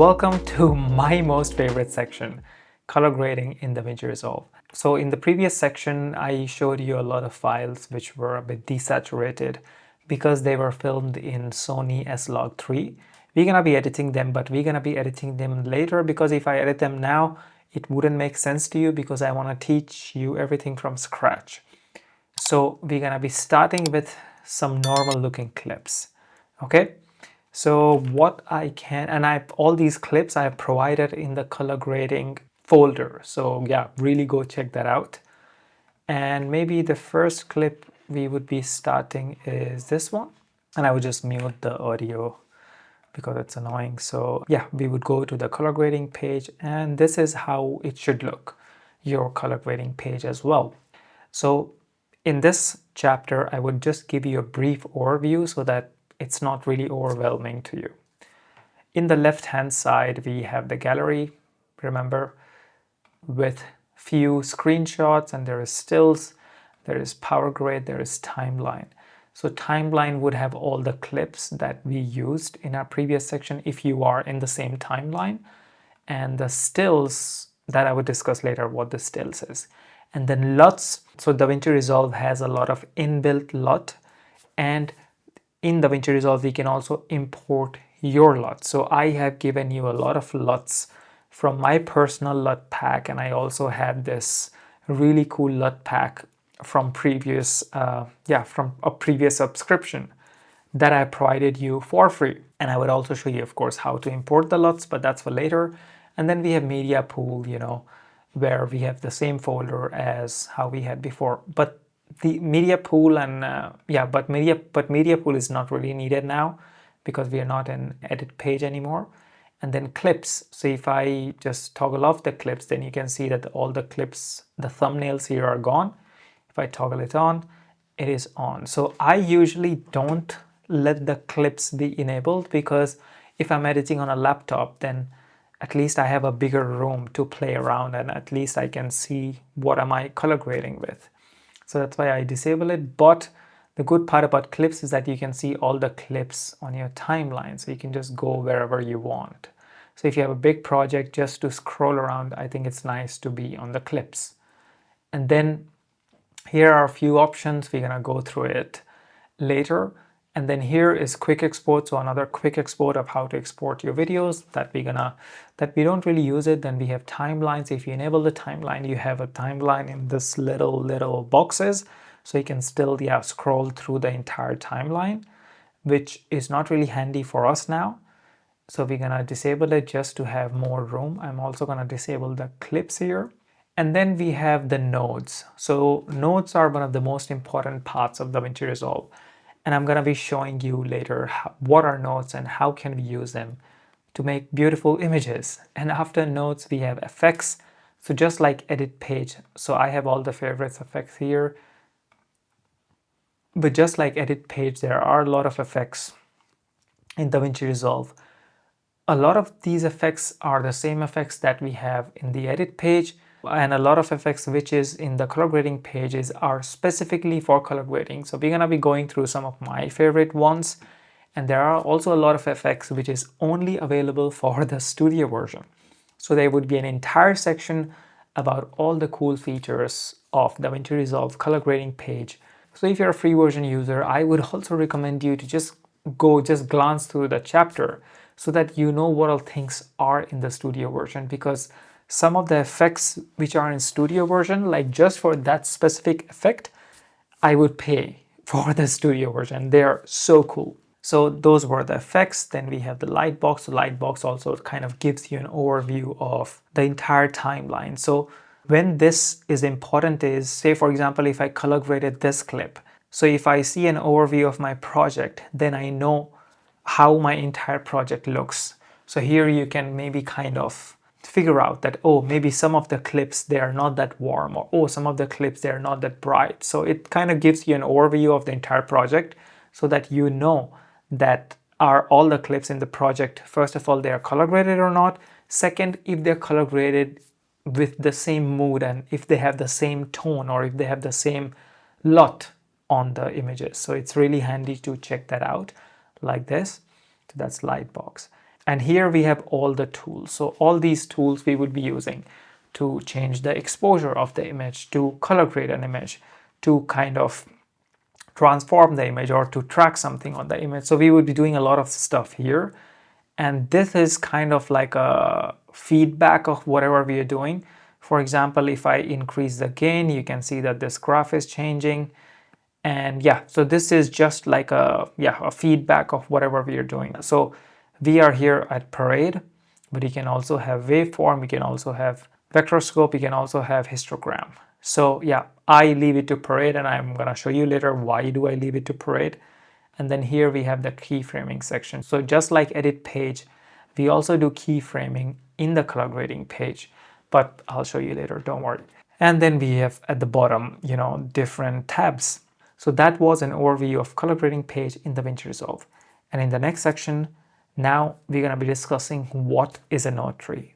Welcome to my most favorite section, color grading in DaVinci Resolve. So in the previous section, I showed you a lot of files which were a bit desaturated because they were filmed in Sony S-Log3. We're gonna be editing them, but we're gonna be editing them later because if I edit them now, it wouldn't make sense to you because I wanna teach you everything from scratch. So we're gonna be starting with some normal looking clips, okay? So what I can, and all these clips I have provided in the color grading folder. So yeah, really go check that out. And maybe the first clip we would be starting is this one. And I would just mute the audio because it's annoying. So yeah, we would go to the color grading page and this is how it should look, your color grading page as well. So in this chapter, I would just give you a brief overview so that it's not really overwhelming to you. In the left hand side, we have the gallery, remember, with few screenshots, and there is stills, there is power grade, there is timeline. So timeline would have all the clips that we used in our previous section if you are in the same timeline, and the stills that I would discuss later what the stills is. And then LUTs, so DaVinci Resolve has a lot of inbuilt LUT, and in DaVinci Resolve, we can also import your LUTs. So I have given you a lot of LUTs from my personal LUT pack, and I also have this really cool LUT pack from previous, from a previous subscription that I provided you for free. And I would also show you, of course, how to import the LUTs, but that's for later. And then we have media pool, where we have the same folder as how we had before. But the media pool and media pool is not really needed now because we are not in edit page anymore. And then clips. So if I just toggle off the clips, then you can see that all the clips, the thumbnails here are gone. If I toggle it on, it is on. So I usually don't let the clips be enabled because if I'm editing on a laptop, then at least I have a bigger room to play around and at least I can see what am I color grading with. So that's why I disable it. But the good part about clips is that you can see all the clips on your timeline. So you can just go wherever you want. So if you have a big project just to scroll around, I think it's nice to be on the clips. And then here are a few options. We're gonna go through it later. And then here is quick export. So another quick export of how to export your videos that we don't really use it. Then we have timelines. If you enable the timeline, you have a timeline in this little boxes. So you can still scroll through the entire timeline, which is not really handy for us now. So we're gonna disable it just to have more room. I'm also gonna disable the clips here. And then we have the nodes. So nodes are one of the most important parts of DaVinci Resolve. And I'm going to be showing you later what are nodes and how can we use them to make beautiful images. And after nodes, we have effects. So just like edit page, so I have all the favorites effects here. But just like edit page, there are a lot of effects in DaVinci Resolve. A lot of these effects are the same effects that we have in the edit page. And a lot of effects which is in the color grading pages are specifically for color grading. So we're going to be going through some of my favorite ones. And there are also a lot of effects which is only available for the studio version. So there would be an entire section about all the cool features of DaVinci Resolve color grading page. So if you're a free version user, I would also recommend you to just glance through the chapter so that you know what all things are in the studio version, because some of the effects which are in studio version, like just for that specific effect, I would pay for the studio version. They are so cool. So those were the effects. Then we have the light box. The light box also kind of gives you an overview of the entire timeline. So when this is important is, say for example, if I color graded this clip. So if I see an overview of my project, then I know how my entire project looks. So here you can maybe kind of figure out that, oh, maybe some of the clips, they are not that warm, or oh, some of the clips, they are not that bright. So it kind of gives you an overview of the entire project so that you know that are all the clips in the project, first of all, they are color graded or not. Second, if they're color graded with the same mood and if they have the same tone or if they have the same LUT on the images. So it's really handy to check that out like this. So that's Lightbox. And here we have all the tools. So all these tools we would be using to change the exposure of the image, to color grade an image, to kind of transform the image, or to track something on the image. So we would be doing a lot of stuff here. And this is kind of like a feedback of whatever we are doing. For example, if I increase the gain, you can see that this graph is changing. And yeah, so this is just like a feedback of whatever we are doing. So we are here at parade, but you can also have waveform, you can also have vector scope, you can also have histogram. So yeah, I leave it to parade, and I'm gonna show you later why do I leave it to parade. And then here we have the keyframing section. So just like edit page, we also do keyframing in the color grading page, but I'll show you later, don't worry. And then we have at the bottom, different tabs. So that was an overview of color grading page in DaVinci Resolve. And in the next section, now we're going to be discussing what is a node tree.